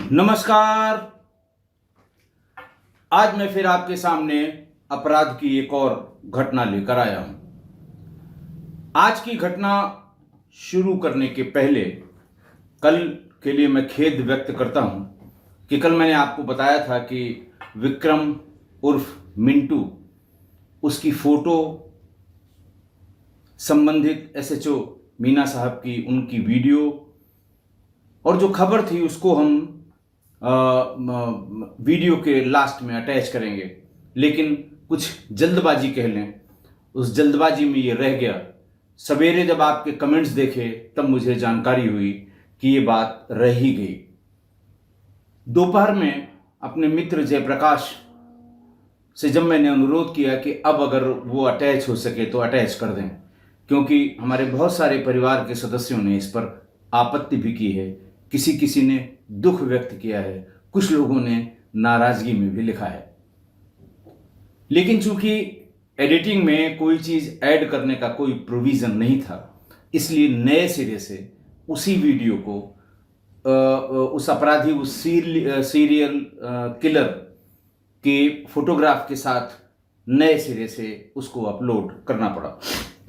नमस्कार। आज मैं फिर आपके सामने अपराध की एक और घटना लेकर आया हूं। आज की घटना शुरू करने के पहले कल के लिए मैं खेद व्यक्त करता हूं कि कल मैंने आपको बताया था कि विक्रम उर्फ मिंटू, उसकी फोटो संबंधित एसएचओ मीना साहब की, उनकी वीडियो और जो खबर थी उसको हम वीडियो के लास्ट में अटैच करेंगे, लेकिन कुछ जल्दबाजी कह लें, उस जल्दबाजी में ये रह गया। सवेरे जब आपके कमेंट्स देखे तब मुझे जानकारी हुई कि ये बात रह ही गई। दोपहर में अपने मित्र जयप्रकाश से जब मैंने अनुरोध किया कि अब अगर वो अटैच हो सके तो अटैच कर दें, क्योंकि हमारे बहुत सारे परिवार के सदस्यों ने इस पर आपत्ति भी की है, किसी ने दुख व्यक्त किया है, कुछ लोगों ने नाराजगी में भी लिखा है। लेकिन चूंकि एडिटिंग में कोई चीज ऐड करने का कोई प्रोविजन नहीं था, इसलिए नए सिरे से उसी वीडियो को उस अपराधी, उस सीरियल किलर के फोटोग्राफ के साथ नए सिरे से उसको अपलोड करना पड़ा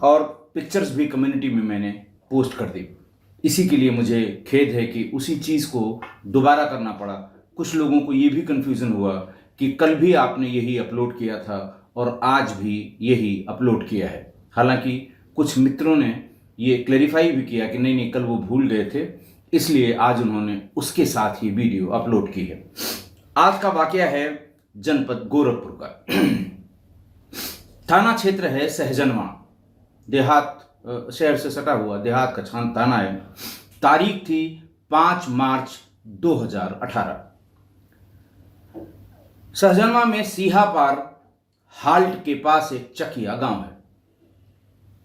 और पिक्चर्स भी कम्युनिटी में मैंने पोस्ट कर दी। इसी के लिए मुझे खेद है कि उसी चीज़ को दोबारा करना पड़ा। कुछ लोगों को ये भी कन्फ्यूज़न हुआ कि कल भी आपने यही अपलोड किया था और आज भी यही अपलोड किया है। हालांकि कुछ मित्रों ने ये क्लैरिफाई भी किया कि नहीं, कल वो भूल गए थे, इसलिए आज उन्होंने उसके साथ ही वीडियो अपलोड की है। आज का वाकया है जनपद गोरखपुर का। थाना क्षेत्र है सहजनवा, देहात शहर से सटा हुआ देहात का थाना है। तारीख थी 5 मार्च 2018। सहजनवा में सीहापार हाल्ट के पास एक चकिया गांव है।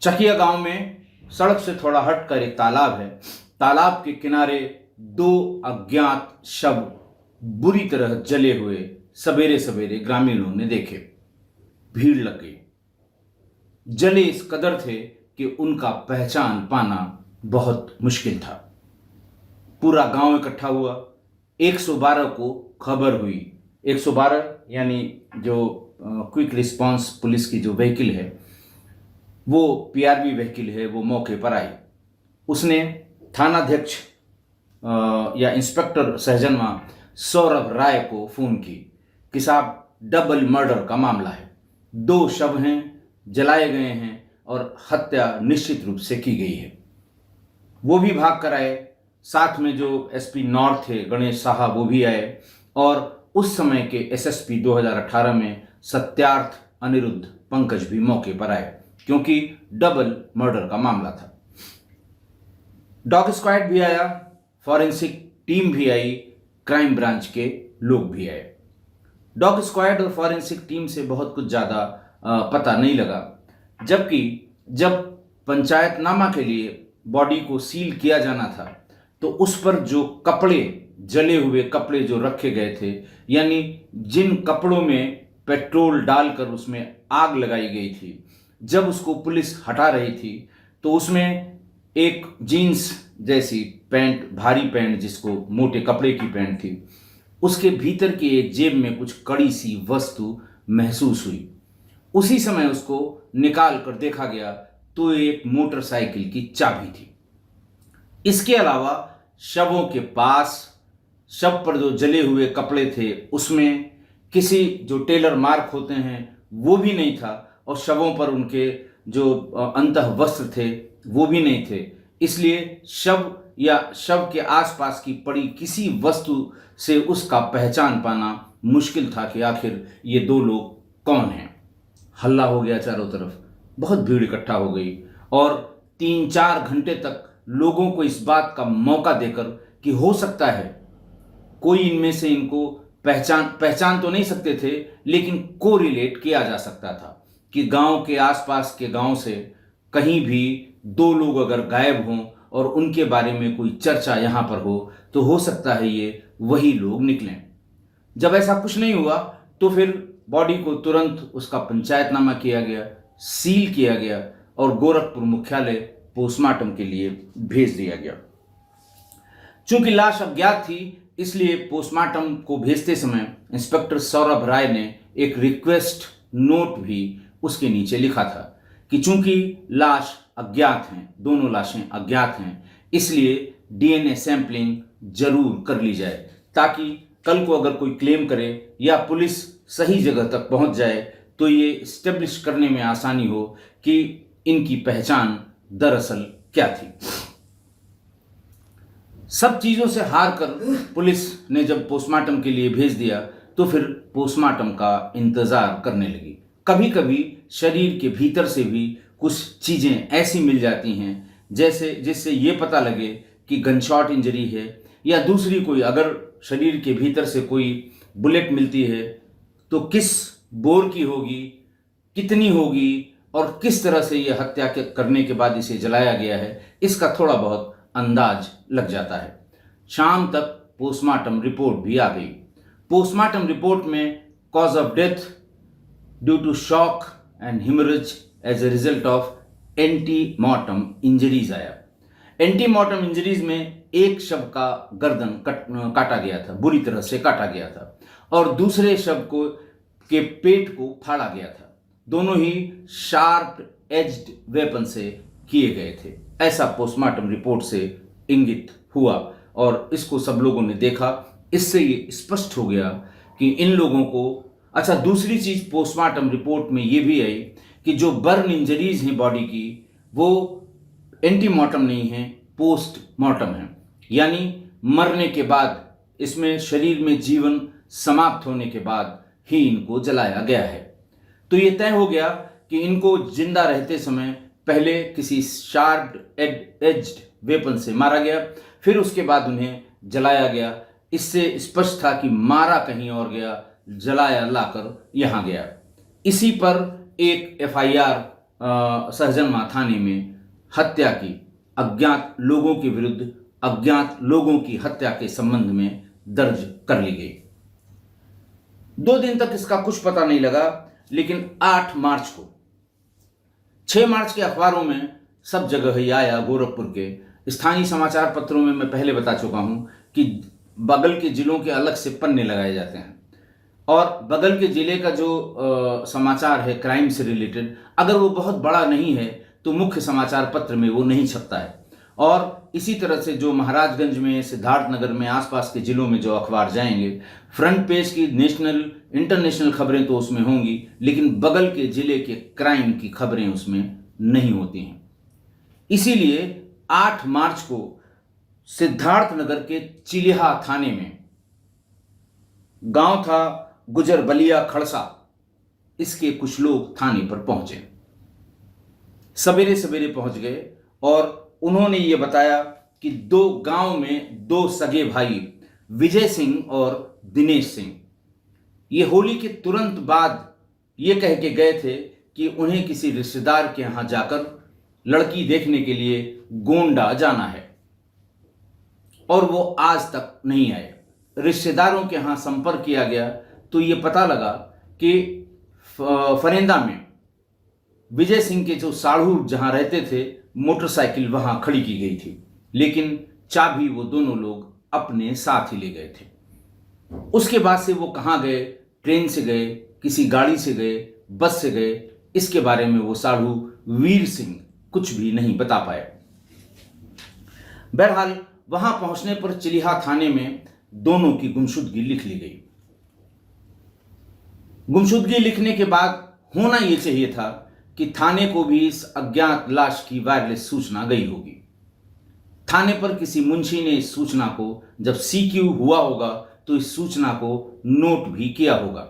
चकिया गांव में सड़क से थोड़ा हटकर एक तालाब है। तालाब के किनारे 2 अज्ञात शव बुरी तरह जले हुए सवेरे सवेरे ग्रामीणों ने देखे। भीड़ लग गई। जले इस कदर थे कि उनका पहचान पाना बहुत मुश्किल था। पूरा गांव इकट्ठा हुआ। 112 को खबर हुई। 112 यानी जो क्विक रिस्पांस पुलिस की जो व्हीकल है, वो पीआरवी व्हीकल है, वो मौके पर आई। उसने थानाध्यक्ष या इंस्पेक्टर सहजनवा सौरभ राय को फोन की कि साहब, डबल मर्डर का मामला है, 2 शव हैं, जलाए गए हैं और हत्या निश्चित रूप से की गई है। वो भी भाग कर आए। साथ में जो एसपी नॉर्थ थे गणेश साहा, वो भी आए। और उस समय के एसएसपी 2018 में सत्यार्थ अनिरुद्ध पंकज भी मौके पर आए, क्योंकि डबल मर्डर का मामला था। डॉग स्क्वाड भी आया, फॉरेंसिक टीम भी आई, क्राइम ब्रांच के लोग भी आए। डॉग स्क्वाड और फॉरेंसिक टीम से बहुत कुछ ज़्यादा पता नहीं लगा, जबकि जब पंचायतनामा के लिए बॉडी को सील किया जाना था तो उस पर जो कपड़े, जले हुए कपड़े जो रखे गए थे, यानी जिन कपड़ों में पेट्रोल डालकर उसमें आग लगाई गई थी, जब उसको पुलिस हटा रही थी तो उसमें एक जीन्स जैसी पैंट, भारी पैंट, जिसको मोटे कपड़े की पैंट थी, उसके भीतर की एक जेब में कुछ कड़ी सी वस्तु महसूस हुई। उसी समय उसको निकाल कर देखा गया तो एक मोटरसाइकिल की चाबी थी। इसके अलावा शवों के पास, शव पर जो जले हुए कपड़े थे उसमें किसी जो टेलर मार्क होते हैं वो भी नहीं था, और शवों पर उनके जो अंतः वस्त्र थे वो भी नहीं थे। इसलिए शव या शव के आसपास की पड़ी किसी वस्तु से उसका पहचान पाना मुश्किल था कि आखिर ये 2 लोग कौन हैं। हल्ला हो गया चारों तरफ, बहुत भीड़ इकट्ठा हो गई और 3-4 घंटे तक लोगों को इस बात का मौका देकर कि हो सकता है कोई इनमें से इनको पहचान तो नहीं सकते थे, लेकिन को रिलेट किया जा सकता था कि गांव के आसपास के गांव से कहीं भी 2 लोग अगर गायब हों और उनके बारे में कोई चर्चा यहाँ पर हो तो हो सकता है ये वही लोग निकलें। जब ऐसा कुछ नहीं हुआ तो फिर बॉडी को तुरंत उसका पंचायतनामा किया गया, सील किया गया और गोरखपुर मुख्यालय पोस्टमार्टम के लिए भेज दिया गया। चूंकि लाश अज्ञात थी, इसलिए पोस्टमार्टम को भेजते समय इंस्पेक्टर सौरभ राय ने एक रिक्वेस्ट नोट भी उसके नीचे लिखा था कि चूंकि लाश अज्ञात हैं, दोनों लाशें अज्ञात हैं, इसलिए डीएनए सैंपलिंग जरूर कर ली जाए, ताकि कल को अगर कोई क्लेम करे या पुलिस सही जगह तक पहुंच जाए तो ये इस्टेब्लिश करने में आसानी हो कि इनकी पहचान दरअसल क्या थी। सब चीजों से हार कर पुलिस ने जब पोस्टमार्टम के लिए भेज दिया तो फिर पोस्टमार्टम का इंतजार करने लगी। कभी कभी शरीर के भीतर से भी कुछ चीजें ऐसी मिल जाती हैं जैसे जिससे ये पता लगे कि गनशॉट इंजरी है, या दूसरी कोई अगर शरीर के भीतर से कोई बुलेट मिलती है तो किस बोर की होगी, कितनी होगी और किस तरह से यह हत्या करने के बाद इसे जलाया गया है, इसका थोड़ा बहुत अंदाज लग जाता है। शाम तक पोस्टमार्टम रिपोर्ट भी आ गई। पोस्टमार्टम रिपोर्ट में cause of death due to shock and haemorrhage as a result of antemortem injuries आया। एंटीमॉर्टम इंजरीज में एक शव का गर्दन काटा गया था, बुरी तरह से काटा गया था, और दूसरे शव को के पेट को फाड़ा गया था। दोनों ही शार्प एज्ड वेपन से किए गए थे, ऐसा पोस्टमार्टम रिपोर्ट से इंगित हुआ और इसको सब लोगों ने देखा। इससे ये स्पष्ट हो गया कि इन लोगों को अच्छा, दूसरी चीज पोस्टमार्टम रिपोर्ट में ये भी आई कि जो बर्न इंजरीज हैं बॉडी की, वो एंटीमॉर्टम नहीं है, पोस्टमॉर्टम है, यानी मरने के बाद, इसमें शरीर में जीवन समाप्त होने के बाद ही इनको जलाया गया है। तो ये तय हो गया कि इनको जिंदा रहते समय पहले किसी शार्प एज्ड वेपन से मारा गया, फिर उसके बाद उन्हें जलाया गया। इससे स्पष्ट था कि मारा कहीं और गया, जलाया लाकर यहां गया। इसी पर एक एफआईआर सहजनवा थाने में हत्या की, अज्ञात लोगों के विरुद्ध अज्ञात लोगों की हत्या के संबंध में दर्ज कर ली गई। 2 दिन तक इसका कुछ पता नहीं लगा, लेकिन 8 मार्च को 6 मार्च के अखबारों में सब जगह ही आया। गोरखपुर के स्थानीय समाचार पत्रों में मैं पहले बता चुका हूं कि बगल के जिलों के अलग से पन्ने लगाए जाते हैं, और बगल के जिले का जो समाचार है क्राइम से रिलेटेड, अगर वो बहुत बड़ा नहीं है तो मुख्य समाचार पत्र में वो नहीं छपता है। और इसी तरह से जो महाराजगंज में, सिद्धार्थनगर में, आसपास के जिलों में जो अखबार जाएंगे, फ्रंट पेज की नेशनल इंटरनेशनल खबरें तो उसमें होंगी, लेकिन बगल के जिले के क्राइम की खबरें उसमें नहीं होती हैं। इसीलिए 8 मार्च को सिद्धार्थनगर के चिलिहा थाने में, गांव था गुजरबलिया खड़सा, इसके कुछ लोग थाने पर पहुंचे। सवेरे सवेरे पहुंच गए और उन्होंने ये बताया कि गांव में 2 सगे भाई विजय सिंह और दिनेश सिंह, ये होली के तुरंत बाद ये कह के गए थे कि उन्हें किसी रिश्तेदार के यहां जाकर लड़की देखने के लिए गोंडा जाना है, और वो आज तक नहीं आए। रिश्तेदारों के यहां संपर्क किया गया तो ये पता लगा कि फरेंदा में विजय सिंह के जो साढ़ू जहां रहते थे, मोटरसाइकिल वहां खड़ी की गई थी, लेकिन चाबी वो दोनों लोग अपने साथ ही ले गए थे। उसके बाद से वो कहां गए, ट्रेन से गए, किसी गाड़ी से गए, बस से गए, इसके बारे में वो साढ़ू वीर सिंह कुछ भी नहीं बता पाए। बहरहाल वहां पहुंचने पर चिलिहा थाने में दोनों की गुमशुदगी लिख ली गई। गुमशुदगी लिखने के बाद होना यह चाहिए था कि थाने को भी इस अज्ञात लाश की वायरलेस सूचना गई होगी। थाने पर किसी मुंशी ने इस सूचना को, जब सीक्यू हुआ होगा तो इस सूचना को नोट भी किया होगा।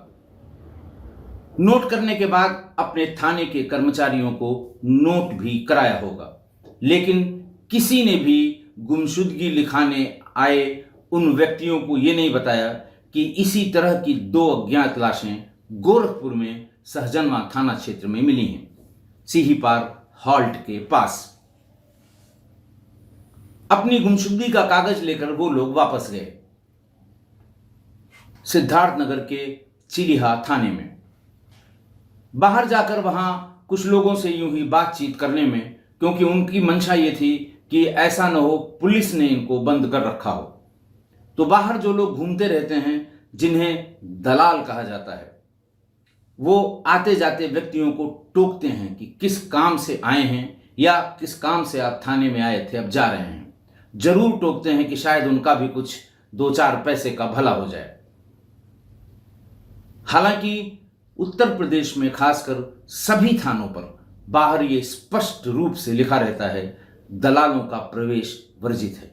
नोट करने के बाद अपने थाने के कर्मचारियों को नोट भी कराया होगा, लेकिन किसी ने भी गुमशुदगी लिखाने आए उन व्यक्तियों को यह नहीं बताया कि इसी तरह की 2 अज्ञात लाशें गोरखपुर में सहजनवा थाना क्षेत्र में मिली हैं, सीहीपार हॉल्ट के पास। अपनी गुमशुदगी का कागज लेकर वो लोग वापस गए सिद्धार्थनगर के चिलिहा थाने में। बाहर जाकर वहां कुछ लोगों से यूं ही बातचीत करने में, क्योंकि उनकी मंशा ये थी कि ऐसा न हो पुलिस ने इनको बंद कर रखा हो, तो बाहर जो लोग घूमते रहते हैं, जिन्हें दलाल कहा जाता है, वो आते जाते व्यक्तियों को टोकते हैं कि किस काम से आए हैं या किस काम से आप थाने में आए थे, अब जा रहे हैं। जरूर टोकते हैं कि शायद उनका भी कुछ 2-4 पैसे का भला हो जाए। हालांकि उत्तर प्रदेश में खासकर सभी थानों पर बाहर ये स्पष्ट रूप से लिखा रहता है, दलालों का प्रवेश वर्जित है।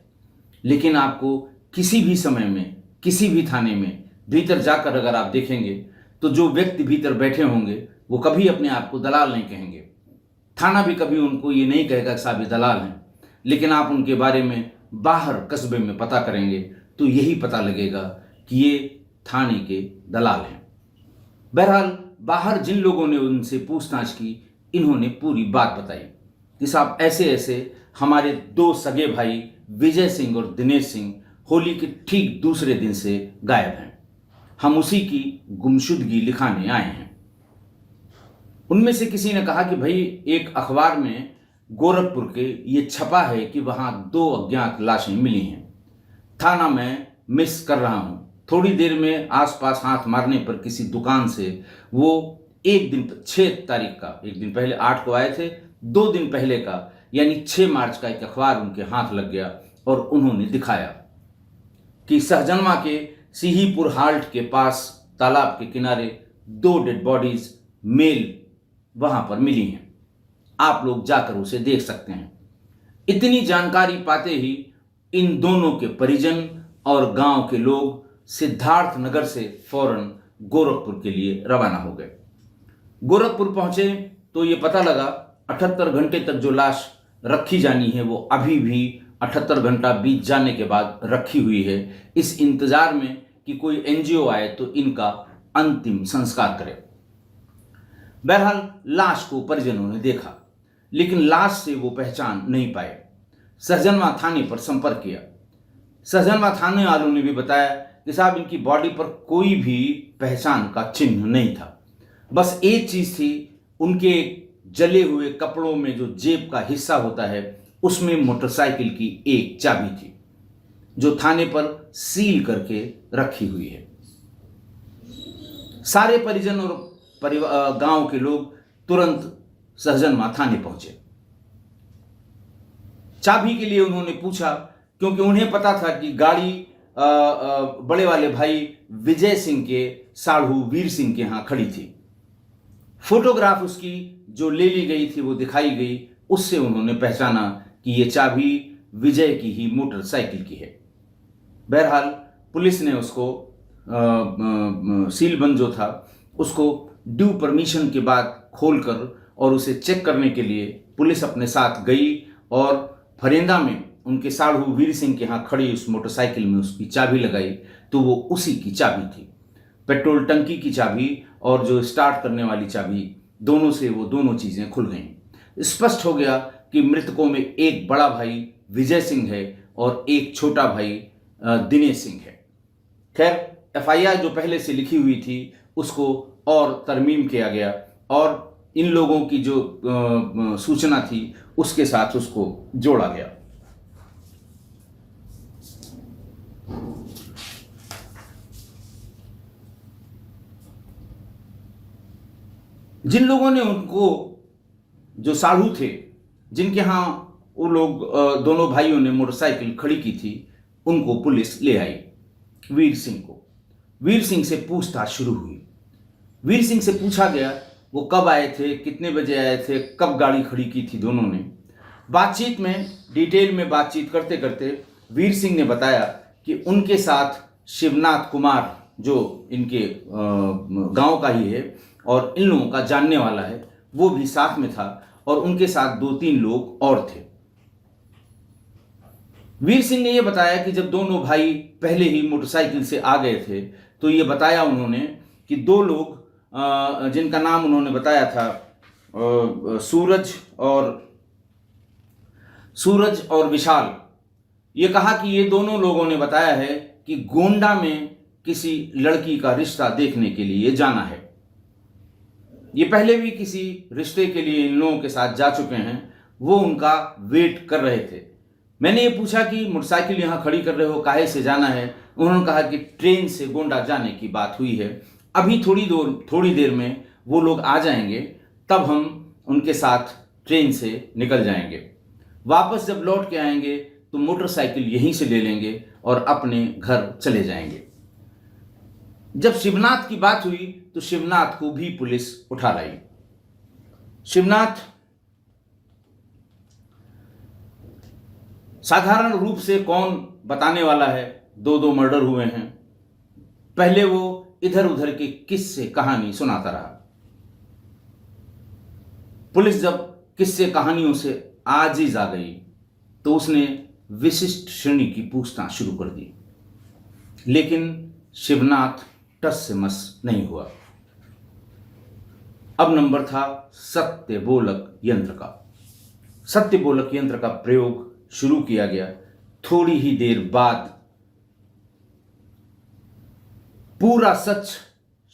लेकिन आपको किसी भी समय में किसी भी थाने में भीतर जाकर अगर आप देखेंगे तो जो व्यक्ति भीतर बैठे होंगे वो कभी अपने आप को दलाल नहीं कहेंगे। थाना भी कभी उनको ये नहीं कहेगा कि साहब ये दलाल हैं। लेकिन आप उनके बारे में बाहर कस्बे में पता करेंगे तो यही पता लगेगा कि ये थाने के दलाल हैं। बहरहाल बाहर जिन लोगों ने उनसे पूछताछ की, इन्होंने पूरी बात बताई कि साहब ऐसे ऐसे हमारे 2 सगे भाई विजय सिंह और दिनेश सिंह होली के ठीक दूसरे दिन से गायब हैं। हम उसी की गुमशुदगी लिखाने आए हैं। उनमें से किसी ने कहा कि भाई एक अखबार में गोरखपुर के ये छपा है कि वहां 2 अज्ञात लाशें मिली हैं। थाना मैं मिस कर रहा हूं। थोड़ी देर में आसपास हाथ मारने पर किसी दुकान से वो एक दिन 6 तारीख का, एक दिन पहले 8 को आए थे, 2 दिन पहले का यानी 6 मार्च का एक अखबार उनके हाथ लग गया और उन्होंने दिखाया कि सहजनवा के सिहीपुर हाल्ट के पास तालाब के किनारे 2 डेड बॉडीज मेल वहां पर मिली हैं। आप लोग जाकर उसे देख सकते हैं। इतनी जानकारी पाते ही इन दोनों के परिजन और गांव के लोग सिद्धार्थ नगर से फौरन गोरखपुर के लिए रवाना हो गए। गोरखपुर पहुंचे तो ये पता लगा 78 घंटे तक जो लाश रखी जानी है वो अभी भी 78 घंटा बीत जाने के बाद रखी हुई है, इस इंतजार में कि कोई एनजीओ आए तो इनका अंतिम संस्कार करे। बहरहाल लाश को परिजनों ने देखा, लेकिन लाश से वो पहचान नहीं पाए। सहजनवा थाने पर संपर्क किया। सहजनवा थाने वालों ने भी बताया कि साहब इनकी बॉडी पर कोई भी पहचान का चिन्ह नहीं था। बस एक चीज थी, उनके जले हुए कपड़ों में जो जेब का हिस्सा होता है उसमें मोटरसाइकिल की एक चाबी थी जो थाने पर सील करके रखी हुई है। सारे परिजन और गांव के लोग तुरंत सहजनवा थाने पहुंचे। चाबी के लिए उन्होंने पूछा, क्योंकि उन्हें पता था कि गाड़ी बड़े वाले भाई विजय सिंह के साढ़ू वीर सिंह के यहां खड़ी थी। फोटोग्राफ उसकी जो ले ली गई थी वो दिखाई गई, उससे उन्होंने पहचाना कि ये चाबी विजय की ही मोटरसाइकिल की है। बहरहाल पुलिस ने उसको सीलबंद जो था उसको ड्यू परमिशन के बाद खोलकर और उसे चेक करने के लिए पुलिस अपने साथ गई और फरेंदा में उनके साढ़ू वीर सिंह के यहाँ खड़ी उस मोटरसाइकिल में उसकी चाबी लगाई तो वो उसी की चाबी थी। पेट्रोल टंकी की चाबी और जो स्टार्ट करने वाली चाबी, दोनों से वो दोनों चीज़ें खुल गईं। स्पष्ट हो गया कि मृतकों में एक बड़ा भाई विजय सिंह है और एक छोटा भाई दिनेश सिंह है। खैर एफआईआर जो पहले से लिखी हुई थी उसको और तरमीम किया गया और इन लोगों की जो सूचना थी उसके साथ उसको जोड़ा गया। जिन लोगों ने उनको, जो साढ़ू थे जिनके यहाँ वो लोग दोनों भाइयों ने मोटरसाइकिल खड़ी की थी, उनको पुलिस ले आई। वीर सिंह को, वीर सिंह से पूछताछ शुरू हुई। वीर सिंह से पूछा गया वो कब आए थे, कितने बजे आए थे, कब गाड़ी खड़ी की थी दोनों ने। बातचीत में डिटेल में बातचीत करते करते वीर सिंह ने बताया कि उनके साथ शिवनाथ कुमार जो इनके गांव का ही है और इन लोगों का जानने वाला है, वो भी साथ में था और उनके साथ 2-3 लोग और थे। वीर सिंह ने यह बताया कि जब दोनों भाई पहले ही मोटरसाइकिल से आ गए थे तो ये बताया उन्होंने कि 2 लोग जिनका नाम उन्होंने बताया था सूरज और विशाल, ये कहा कि ये दोनों लोगों ने बताया है कि गोंडा में किसी लड़की का रिश्ता देखने के लिए जाना है। ये पहले भी किसी रिश्ते के लिए इन लोगों के साथ जा चुके हैं, वो उनका वेट कर रहे थे। मैंने ये पूछा कि मोटरसाइकिल यहाँ खड़ी कर रहे हो, काहे से जाना है? उन्होंने कहा कि ट्रेन से गोंडा जाने की बात हुई है, अभी थोड़ी देर में वो लोग आ जाएंगे, तब हम उनके साथ ट्रेन से निकल जाएंगे। वापस जब लौट के आएंगे तो मोटरसाइकिल यहीं से ले लेंगे और अपने घर चले जाएंगे। जब शिवनाथ की बात हुई तो शिवनाथ को भी पुलिस उठा लाई। शिवनाथ साधारण रूप से कौन बताने वाला है, 2 मर्डर हुए हैं। पहले वो इधर उधर की किस्से कहानी सुनाता रहा। पुलिस जब किस्से कहानियों से आजिज आ गई तो उसने विशिष्ट श्रेणी की पूछताछ शुरू कर दी, लेकिन शिवनाथ टस से मस नहीं हुआ। अब नंबर था सत्यबोलक यंत्र का। सत्यबोलक यंत्र का प्रयोग शुरू किया गया। थोड़ी ही देर बाद पूरा सच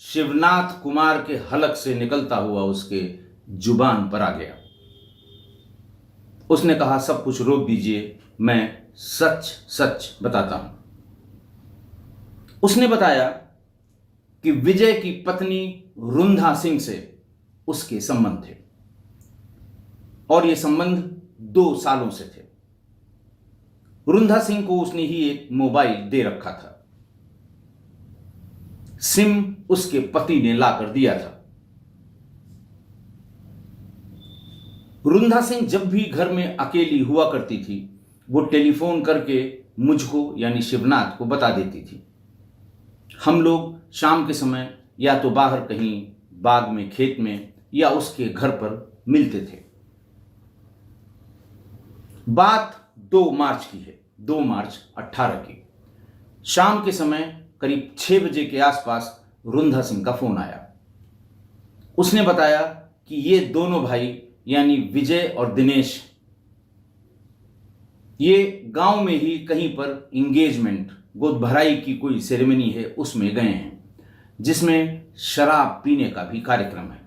शिवनाथ कुमार के हलक से निकलता हुआ उसके जुबान पर आ गया। उसने कहा, सब कुछ रोक दीजिए, मैं सच सच बताता हूं। उसने बताया कि विजय की पत्नी रुंधा सिंह से उसके संबंध थे और ये संबंध 2 सालों से थे। रुंधा सिंह को उसने ही एक मोबाइल दे रखा था। सिम उसके पति ने लाकर दिया था। रुंधा सिंह जब भी घर में अकेली हुआ करती थी, वो टेलीफोन करके मुझको यानी शिवनाथ को बता देती थी। हम लोग शाम के समय या तो बाहर कहीं बाग में, खेत में या उसके घर पर मिलते थे। बात 2 मार्च की है, 2 मार्च 18 की। शाम के समय करीब 6 बजे के आसपास रुंधा सिंह का फोन आया। उसने बताया कि ये दोनों भाई यानी विजय और दिनेश ये गांव में ही कहीं पर इंगेजमेंट, गोद भराई की कोई सेरेमनी है, उसमें गए हैं, जिसमें शराब पीने का भी कार्यक्रम है।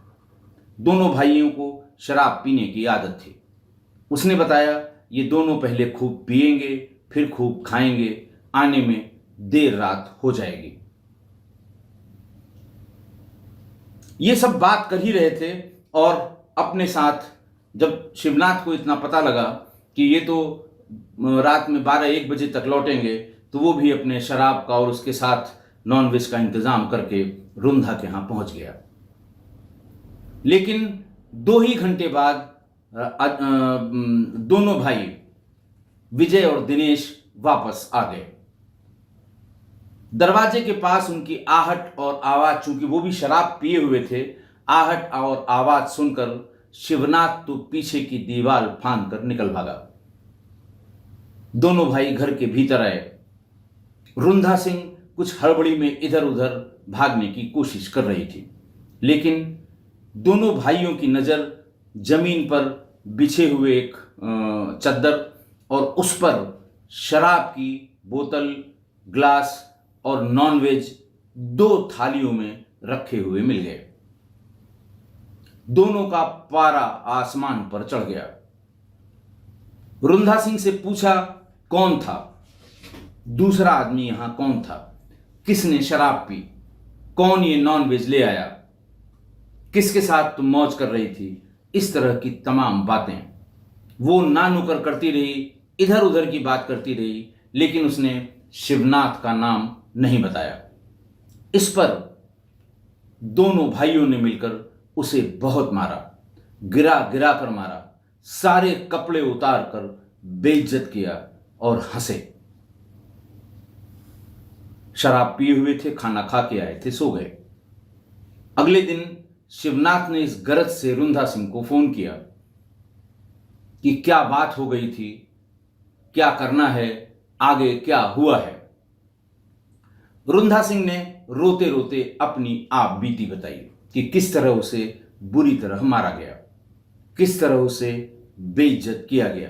दोनों भाइयों को शराब पीने की आदत थी। उसने बताया ये दोनों पहले खूब पिएंगे, फिर खूब खाएंगे, आने में देर रात हो जाएगी। ये सब बात कर ही रहे थे और अपने साथ जब शिवनाथ को इतना पता लगा कि ये तो रात में 12-1 बजे तक लौटेंगे, तो वो भी अपने शराब का और उसके साथ नॉनवेज का इंतजाम करके रुंधा के यहाँ पहुंच गया। लेकिन 2 ही घंटे बाद दोनों भाई विजय और दिनेश वापस आ गए। दरवाजे के पास उनकी आहट और आवाज, चूंकि वो भी शराब पिए हुए थे, आहट और आवाज सुनकर शिवनाथ तो पीछे की दीवार फांद कर निकल भागा। दोनों भाई घर के भीतर आए। रुंधा सिंह कुछ हड़बड़ी में इधर उधर भागने की कोशिश कर रही थी, लेकिन दोनों भाइयों की नजर जमीन पर बिछे हुए एक चद्दर और उस पर शराब की बोतल, ग्लास और नॉनवेज 2 थालियों में रखे हुए मिल गए। दोनों का पारा आसमान पर चढ़ गया। रुंधा सिंह से पूछा, कौन था दूसरा आदमी, यहां कौन था, किसने शराब पी, कौन ये नॉनवेज ले आया, किसके साथ तुम मौज कर रही थी। इस तरह की तमाम बातें वो ना नुकर करती रही, इधर उधर की बात करती रही, लेकिन उसने शिवनाथ का नाम नहीं बताया। इस पर दोनों भाइयों ने मिलकर उसे बहुत मारा, गिरा गिरा कर मारा, सारे कपड़े उतार कर बेइज्जत किया और हंसे। शराब पिए हुए थे, खाना खा के आए थे, सो गए। अगले दिन शिवनाथ ने इस गरज से रुंधा सिंह को फोन किया कि क्या बात हो गई थी, क्या करना है, आगे क्या हुआ है। रुंधा सिंह ने रोते रोते अपनी आप बीती बताई कि किस तरह उसे बुरी तरह मारा गया, किस तरह उसे बेइज्जत किया गया,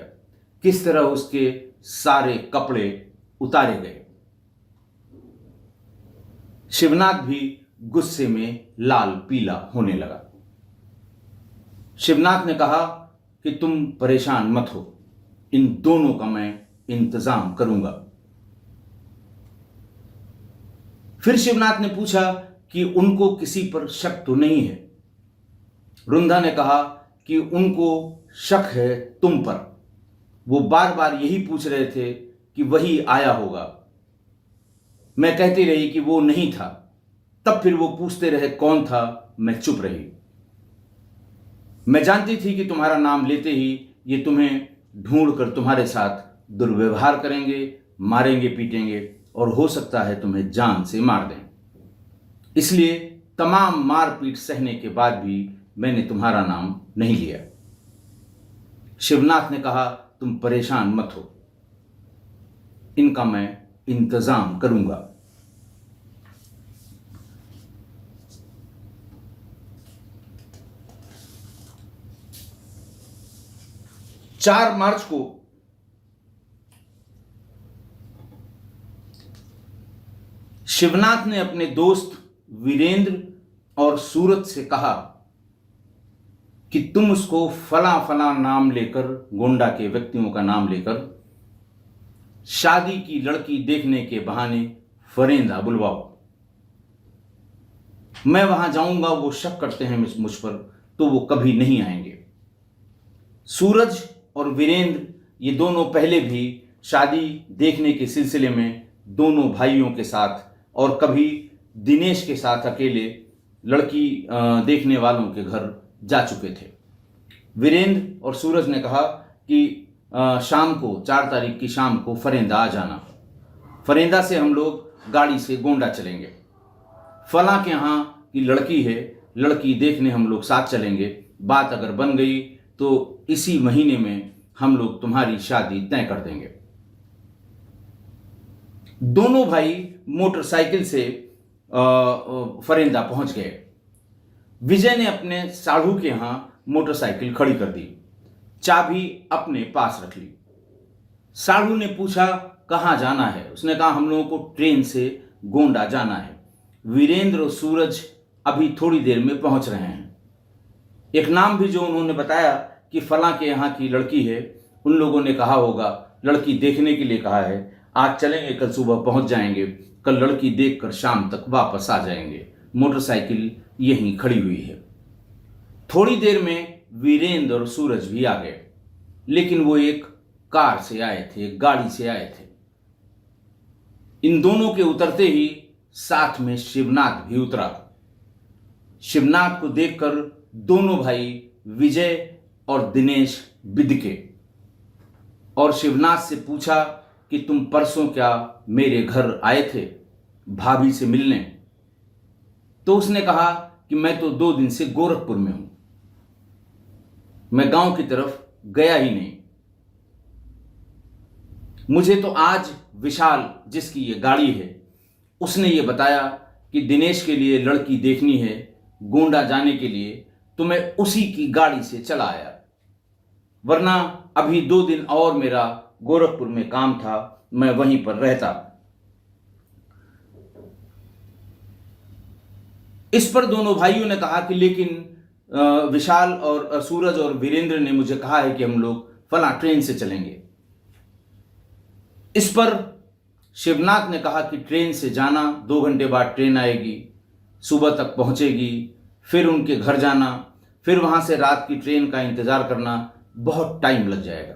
किस तरह उसके सारे कपड़े उतारे गए। शिवनाथ भी गुस्से में लाल पीला होने लगा। शिवनाथ ने कहा कि तुम परेशान मत हो, इन दोनों का मैं इंतजाम करूंगा। फिर शिवनाथ ने पूछा कि उनको किसी पर शक तो नहीं है। रुंधा ने कहा कि उनको शक है तुम पर। वो बार बार यही पूछ रहे थे कि वही आया होगा। मैं कहती रही कि वो नहीं था। तब फिर वो पूछते रहे कौन था, मैं चुप रही। मैं जानती थी कि तुम्हारा नाम लेते ही ये तुम्हें ढूंढ कर तुम्हारे साथ दुर्व्यवहार करेंगे, मारेंगे, पीटेंगे और हो सकता है तुम्हें जान से मार दें। इसलिए तमाम मारपीट सहने के बाद भी मैंने तुम्हारा नाम नहीं लिया। शिवनाथ ने कहा, तुम परेशान मत हो, इनका मैं इंतजाम करूंगा। चार मार्च को शिवनाथ ने अपने दोस्त वीरेंद्र और सूरज से कहा कि तुम उसको फला फला नाम लेकर, गोंडा के व्यक्तियों का नाम लेकर, शादी की लड़की देखने के बहाने फरेंदा बुलवाओ। मैं वहां जाऊंगा, वो शक करते हैं मुझ पर, तो वो कभी नहीं आएंगे। सूरज और वीरेंद्र ये दोनों पहले भी शादी देखने के सिलसिले में दोनों भाइयों के साथ और कभी दिनेश के साथ अकेले लड़की देखने वालों के घर जा चुके थे। वीरेंद्र और सूरज ने कहा कि शाम को 4 तारीख की शाम को फरेंदा आ जाना। फरेंदा से हम लोग गाड़ी से गोंडा चलेंगे। फला के यहाँ की लड़की है, लड़की देखने हम लोग साथ चलेंगे। बात अगर बन गई तो इसी महीने में हम लोग तुम्हारी शादी तय कर देंगे। दोनों भाई मोटरसाइकिल से फरेंदा पहुंच गए। विजय ने अपने साढ़ू के यहां मोटरसाइकिल खड़ी कर दी, चाबी अपने पास रख ली। साढ़ू ने पूछा कहाँ जाना है। उसने कहा हम लोगों को ट्रेन से गोंडा जाना है। वीरेंद्र और सूरज अभी थोड़ी देर में पहुंच रहे हैं। एक नाम भी जो उन्होंने बताया कि फला के यहाँ की लड़की है, उन लोगों ने कहा होगा लड़की देखने के लिए कहा है, आज चलेंगे, कल सुबह पहुंच जाएंगे, कल लड़की देखकर शाम तक वापस आ जाएंगे। मोटरसाइकिल यहीं खड़ी हुई है। थोड़ी देर में वीरेंद्र और सूरज भी आ गए, लेकिन वो एक कार से आए थे, एक गाड़ी से आए थे। इन दोनों के उतरते ही साथ में शिवनाथ भी उतरा। शिवनाथ को देखकर दोनों भाई विजय और दिनेश बिदके और शिवनाथ से पूछा कि तुम परसों क्या मेरे घर आए थे भाभी से मिलने? तो उसने कहा कि मैं तो 2 दिन से गोरखपुर में हूं, मैं गांव की तरफ गया ही नहीं। मुझे तो आज विशाल, जिसकी ये गाड़ी है, उसने ये बताया कि दिनेश के लिए लड़की देखनी है गोंडा जाने के लिए, तो मैं उसी की गाड़ी से चला आया, वरना अभी 2 दिन और मेरा गोरखपुर में काम था, मैं वहीं पर रहता। इस पर दोनों भाइयों ने कहा कि लेकिन विशाल और सूरज और वीरेंद्र ने मुझे कहा है कि हम लोग फला ट्रेन से चलेंगे। इस पर शिवनाथ ने कहा कि ट्रेन से जाना, 2 घंटे बाद ट्रेन आएगी, सुबह तक पहुंचेगी, फिर उनके घर जाना, फिर वहां से रात की ट्रेन का इंतजार करना, बहुत टाइम लग जाएगा।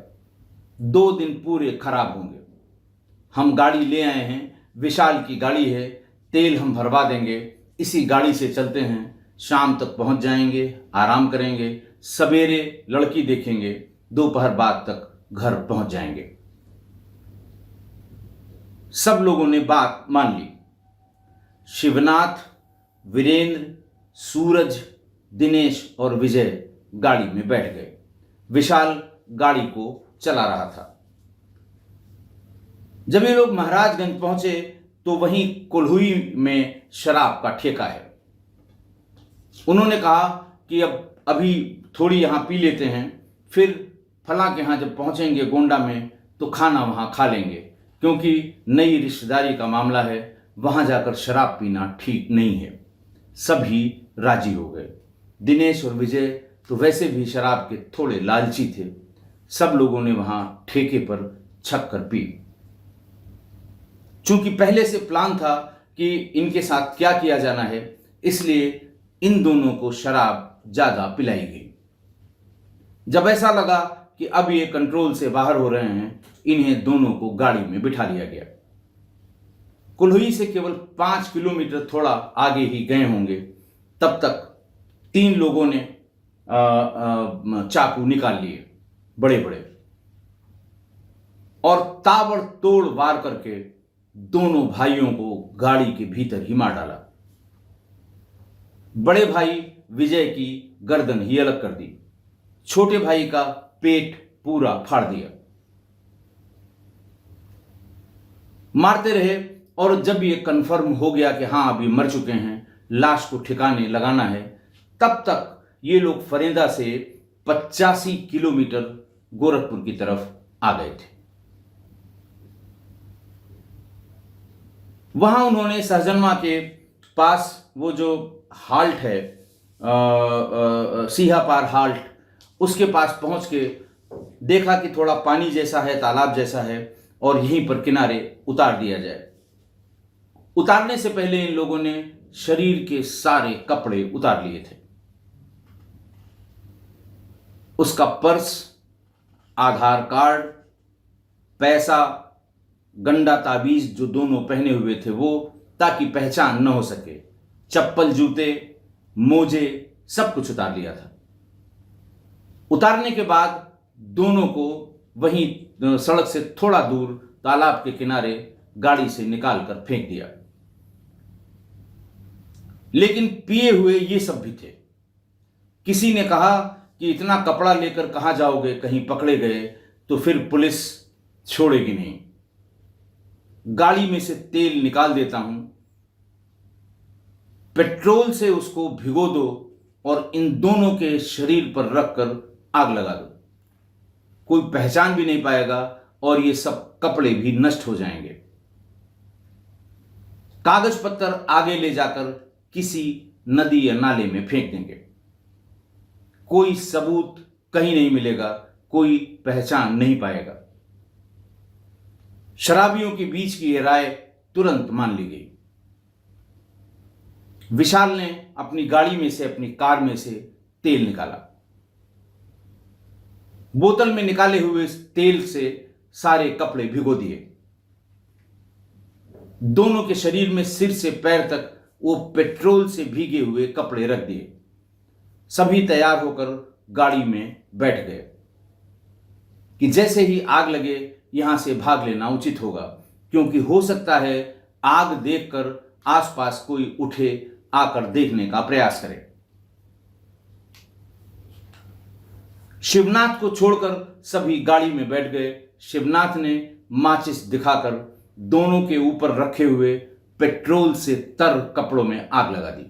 2 दिन पूरे खराब होंगे। हम गाड़ी ले आए हैं, विशाल की गाड़ी है, तेल हम भरवा देंगे, इसी गाड़ी से चलते हैं, शाम तक पहुंच जाएंगे, आराम करेंगे, सवेरे लड़की देखेंगे, दोपहर बाद तक घर पहुंच जाएंगे। सब लोगों ने बात मान ली। शिवनाथ, वीरेंद्र, सूरज, दिनेश और विजय गाड़ी में बैठ गए। विशाल गाड़ी को चला रहा था। जब ये लोग महाराजगंज पहुंचे तो वहीं कोल्हुई में शराब का ठेका है। उन्होंने कहा कि अब अभी थोड़ी यहां पी लेते हैं, फिर फला के यहां जब पहुंचेंगे गोंडा में तो खाना वहां खा लेंगे, क्योंकि नई रिश्तेदारी का मामला है, वहां जाकर शराब पीना ठीक नहीं है। सभी राजी हो गए। दिनेश और विजय तो वैसे भी शराब के थोड़े लालची थे। सब लोगों ने वहां ठेके पर छक कर पी। चूंकि पहले से प्लान था कि इनके साथ क्या किया जाना है, इसलिए इन दोनों को शराब ज्यादा पिलाई गई। जब ऐसा लगा कि अब ये कंट्रोल से बाहर हो रहे हैं, इन्हें दोनों को गाड़ी में बिठा लिया गया। कुल्हुई से केवल 5 किलोमीटर थोड़ा आगे ही गए होंगे, तब तक 3 लोगों ने चाकू निकाल लिए बड़े बड़े और ताबड़तोड़ वार करके दोनों भाइयों को गाड़ी के भीतर ही मार डाला। बड़े भाई विजय की गर्दन ही अलग कर दी, छोटे भाई का पेट पूरा फाड़ दिया। मारते रहे और जब ये कंफर्म हो गया कि हाँ अभी मर चुके हैं, लाश को ठिकाने लगाना है, तब तक ये लोग फरेंदा से 85 किलोमीटर गोरखपुर की तरफ आ गए थे। वहां उन्होंने सहजनवा के पास वो जो हाल्ट है, सीहापार हाल्ट, उसके पास पहुंच के देखा कि थोड़ा पानी जैसा है, तालाब जैसा है, और यहीं पर किनारे उतार दिया जाए। उतारने से पहले इन लोगों ने शरीर के सारे कपड़े उतार लिए थे। उसका पर्स, आधार कार्ड, पैसा, गंडा ताबीज जो दोनों पहने हुए थे वो, ताकि पहचान न हो सके, चप्पल, जूते, मोजे, सब कुछ उतार लिया था। उतारने के बाद दोनों को वहीं सड़क से थोड़ा दूर तालाब के किनारे गाड़ी से निकालकर फेंक दिया। लेकिन पिए हुए ये सब भी थे। किसी ने कहा कि इतना कपड़ा लेकर कहां जाओगे, कहीं पकड़े गए तो फिर पुलिस छोड़ेगी नहीं, गाड़ी में से तेल निकाल देता हूं, पेट्रोल से उसको भिगो दो और इन दोनों के शरीर पर रखकर आग लगा दो, कोई पहचान भी नहीं पाएगा और ये सब कपड़े भी नष्ट हो जाएंगे। कागज पत्तर आगे ले जाकर किसी नदी या नाले में फेंक देंगे, कोई सबूत कहीं नहीं मिलेगा, कोई पहचान नहीं पाएगा। शराबियों के बीच की यह राय तुरंत मान ली गई। विशाल ने अपनी गाड़ी में से, अपनी कार में से तेल निकाला। बोतल में निकाले हुए तेल से सारे कपड़े भिगो दिए। दोनों के शरीर में सिर से पैर तक वो पेट्रोल से भीगे हुए कपड़े रख दिए। सभी तैयार होकर गाड़ी में बैठ गए कि जैसे ही आग लगे यहां से भाग लेना उचित होगा, क्योंकि हो सकता है आग देखकर आसपास कोई उठे, आकर देखने का प्रयास करे। शिवनाथ को छोड़कर सभी गाड़ी में बैठ गए। शिवनाथ ने माचिस दिखाकर दोनों के ऊपर रखे हुए पेट्रोल से तर कपड़ों में आग लगा दी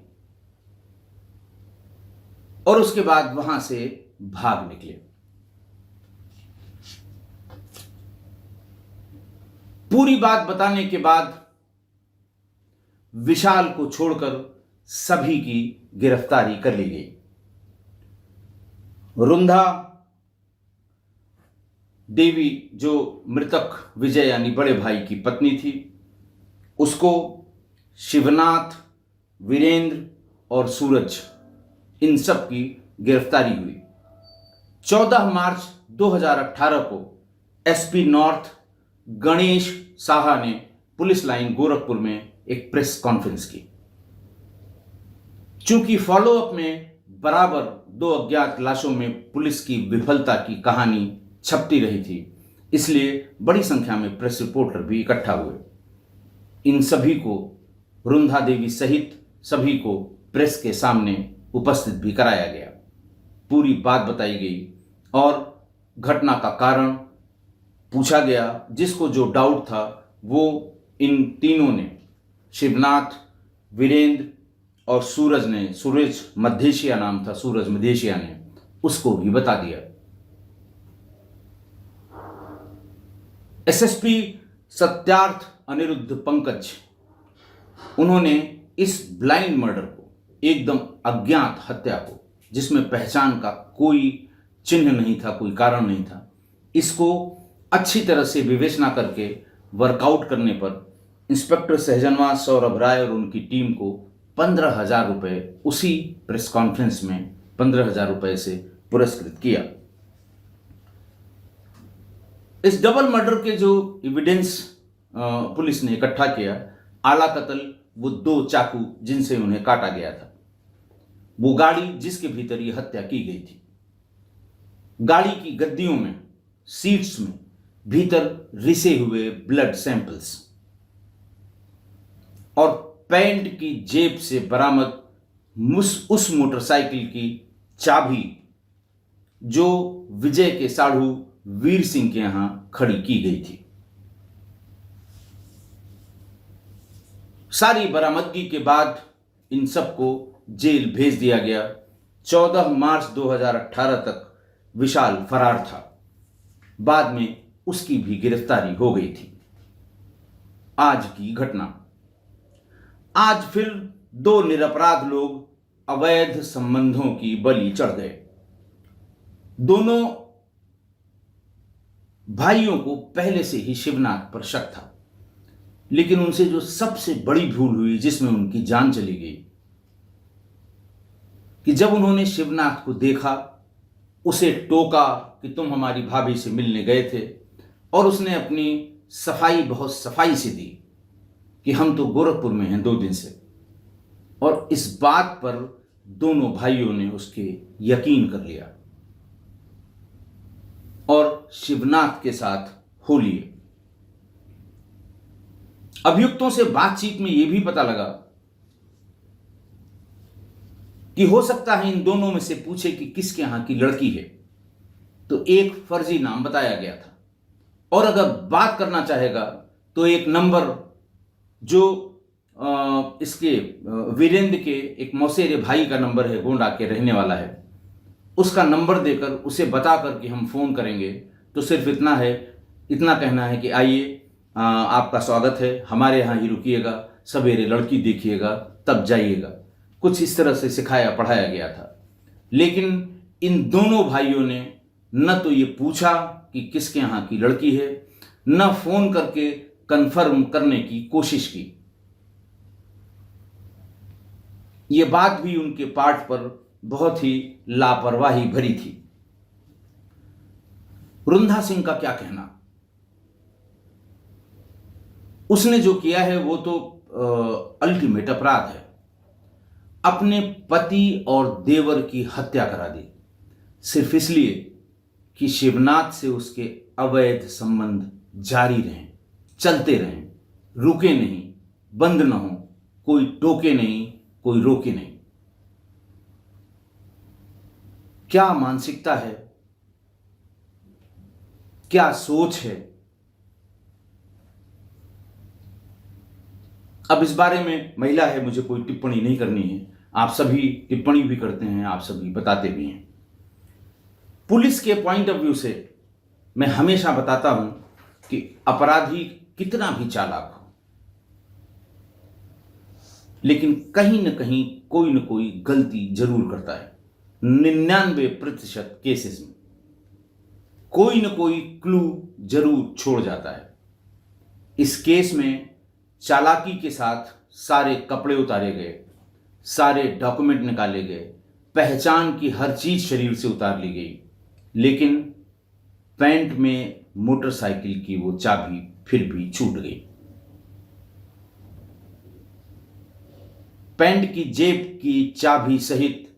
और उसके बाद वहां से भाग निकले। पूरी बात बताने के बाद विशाल को छोड़कर सभी की गिरफ्तारी कर ली गई। रुंधा देवी जो मृतक विजय यानी बड़े भाई की पत्नी थी, उसको शिवनाथ, वीरेंद्र और सूरज, इन सब की गिरफ्तारी हुई। 14 मार्च 2018 को एसपी नॉर्थ गणेश साहा ने पुलिस लाइन गोरखपुर में एक प्रेस कॉन्फ्रेंस की। चूंकि फॉलोअप में बराबर 2 अज्ञात लाशों में पुलिस की विफलता की कहानी छपती रही थी, इसलिए बड़ी संख्या में प्रेस रिपोर्टर भी इकट्ठा हुए। इन सभी को, रुंधा देवी सहित सभी को प्रेस के सामने उपस्थित भी कराया गया। पूरी बात बताई गई और घटना का कारण पूछा गया। जिसको जो डाउट था वो इन तीनों ने, शिवनाथ, वीरेंद्र और सूरज मधेशिया नाम था, सूरज मधेशिया ने उसको भी बता दिया। एसएसपी सत्यार्थ अनिरुद्ध पंकज, उन्होंने इस ब्लाइंड मर्डर को, एकदम अज्ञात हत्या को, जिसमें पहचान का कोई चिन्ह नहीं था, कोई कारण नहीं था, इसको अच्छी तरह से विवेचना करके वर्कआउट करने पर इंस्पेक्टर सहजनवास, सौरभ राय और उनकी टीम को 15,000 रुपये उसी प्रेस कॉन्फ्रेंस में 15,000 रुपये से पुरस्कृत किया। इस डबल मर्डर के जो एविडेंस पुलिस ने इकट्ठा किया, आला कत्ल वो 2 चाकू जिनसे उन्हें काटा गया था, वो गाड़ी जिसके भीतर ये हत्या की गई थी, गाड़ी की गद्दियों में, सीट्स में भीतर रिसे हुए ब्लड सैंपल्स और पैंट की जेब से बरामद उस मोटरसाइकिल की चाबी जो विजय के साढ़ू वीर सिंह के यहां खड़ी की गई थी। सारी बरामदगी के बाद इन सबको जेल भेज दिया गया। 14 मार्च 2018 तक विशाल फरार था। बाद में उसकी भी गिरफ्तारी हो गई थी। आज की घटना, आज फिर 2 निरपराध लोग अवैध संबंधों की बलि चढ़ गए। दोनों भाइयों को पहले से ही शिवनाथ पर शक था, लेकिन उनसे जो सबसे बड़ी भूल हुई, जिसमें उनकी जान चली गई, कि जब उन्होंने शिवनाथ को देखा, उसे टोका कि तुम हमारी भाभी से मिलने गए थे, और उसने अपनी सफाई बहुत सफाई से दी कि हम तो गोरखपुर में हैं 2 दिन से, और इस बात पर दोनों भाइयों ने उसके यकीन कर लिया और शिवनाथ के साथ हो लिए। अभियुक्तों से बातचीत में यह भी पता लगा कि हो सकता है इन दोनों में से पूछे कि किसके यहां की लड़की है, तो एक फर्जी नाम बताया गया था, और अगर बात करना चाहेगा तो एक नंबर जो इसके वीरेंद्र के एक मौसेरे भाई का नंबर है, गोंडा के रहने वाला है, उसका नंबर देकर उसे बताकर कि हम फोन करेंगे, तो सिर्फ इतना कहना है कि आइए, आपका स्वागत है, हमारे यहाँ ही रुकिएगा, सवेरे लड़की देखिएगा तब जाइएगा। कुछ इस तरह से सिखाया पढ़ाया गया था। लेकिन इन दोनों भाइयों ने न तो ये पूछा कि किसके यहाँ की लड़की है, न फोन करके कंफर्म करने की कोशिश की। ये बात भी उनके पार्ट पर बहुत ही लापरवाही भरी थी। रुंधा सिंह का क्या कहना, उसने जो किया है वो तो अल्टीमेट अपराध है। अपने पति और देवर की हत्या करा दी सिर्फ इसलिए कि शिवनाथ से उसके अवैध संबंध जारी रहें, चलते रहें, रुके नहीं, बंद न हो, कोई टोके नहीं, कोई रोके नहीं। क्या मानसिकता है, क्या सोच है। अब इस बारे में महिला है, मुझे कोई टिप्पणी नहीं करनी है। आप सभी टिप्पणी भी करते हैं, आप सभी बताते भी हैं। पुलिस के पॉइंट ऑफ व्यू से मैं हमेशा बताता हूं कि अपराधी कितना भी चालाक हो, लेकिन कहीं न कहीं कोई न कोई गलती जरूर करता है। 99% केसेस में कोई न कोई क्लू जरूर छोड़ जाता है। इस केस में चालाकी के साथ सारे कपड़े उतारे गए, सारे डॉक्यूमेंट निकाले गए, पहचान की हर चीज शरीर से उतार ली गई, लेकिन पैंट में मोटरसाइकिल की वो चाबी फिर भी छूट गई। पैंट की जेब की चाबी सहित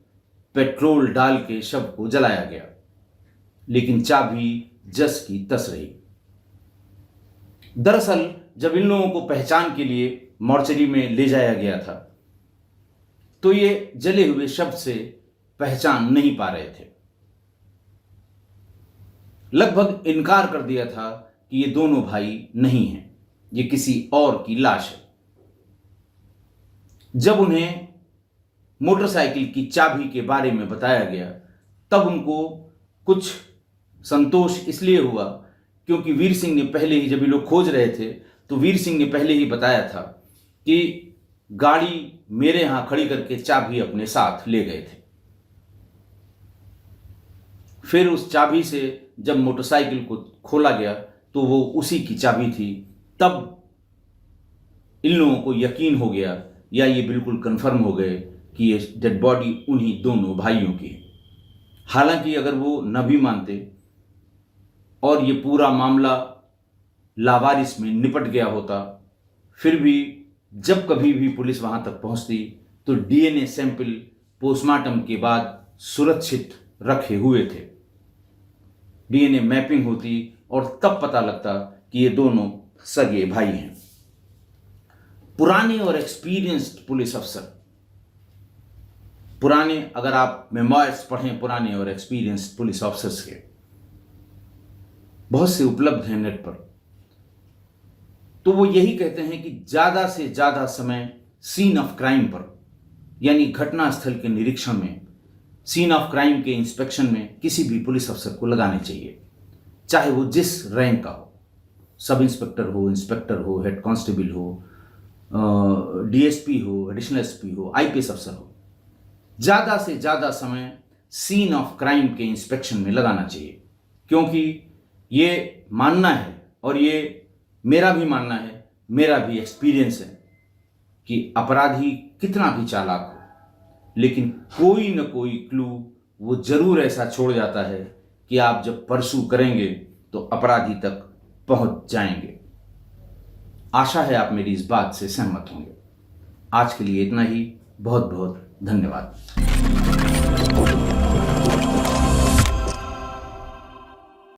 पेट्रोल डाल के शव को जलाया गया, लेकिन चाबी जस की तस रही। दरअसल जब इन लोगों को पहचान के लिए मॉर्चरी में ले जाया गया था, तो ये जले हुए शब्द से पहचान नहीं पा रहे थे। लगभग इनकार कर दिया था कि ये दोनों भाई नहीं हैं, ये किसी और की लाश है। जब उन्हें मोटरसाइकिल की चाबी के बारे में बताया गया, तब उनको कुछ संतोष इसलिए हुआ क्योंकि वीर सिंह ने पहले ही, जब ये लोग खोज रहे थे, तो वीर सिंह ने पहले ही बताया था कि गाड़ी मेरे यहां खड़ी करके चाबी अपने साथ ले गए थे। फिर उस चाबी से जब मोटरसाइकिल को खोला गया तो वो उसी की चाबी थी। तब इन लोगों को यकीन हो गया या ये बिल्कुल कन्फर्म हो गए कि ये डेड बॉडी उन्हीं दोनों भाइयों की है। हालांकि अगर वो न भी मानते और ये पूरा मामला लावारिस में निपट गया होता, फिर भी जब कभी भी पुलिस वहां तक पहुंचती तो डीएनए सैंपल पोस्टमार्टम के बाद सुरक्षित रखे हुए थे। डीएनए मैपिंग होती और तब पता लगता कि ये दोनों सगे भाई हैं। पुराने और एक्सपीरियंस्ड पुलिस अफसर, पुराने, अगर आप मेमोयर्स पढ़ें पुराने और एक्सपीरियंस्ड पुलिस ऑफिसर्स के, बहुत से उपलब्ध हैं नेट पर, तो वो यही कहते हैं कि ज्यादा से ज्यादा समय सीन ऑफ क्राइम पर, यानी घटना स्थल के निरीक्षण में, सीन ऑफ क्राइम के इंस्पेक्शन में किसी भी पुलिस अफसर को लगाने चाहिए, चाहे वो जिस रैंक का हो, सब इंस्पेक्टर हो, इंस्पेक्टर हो, हेड कांस्टेबल हो, डीएसपी हो, एडिशनल एसपी हो, आईपीएस अफसर हो। ज्यादा से ज्यादा समय सीन ऑफ क्राइम के इंस्पेक्शन में लगाना चाहिए, क्योंकि ये मानना है और ये मेरा भी मानना है, मेरा भी एक्सपीरियंस है कि अपराधी कितना भी चालाक हो, लेकिन कोई न कोई क्लू वो जरूर ऐसा छोड़ जाता है कि आप जब परसू करेंगे तो अपराधी तक पहुंच जाएंगे। आशा है आप मेरी इस बात से सहमत होंगे। आज के लिए इतना ही। बहुत बहुत धन्यवाद।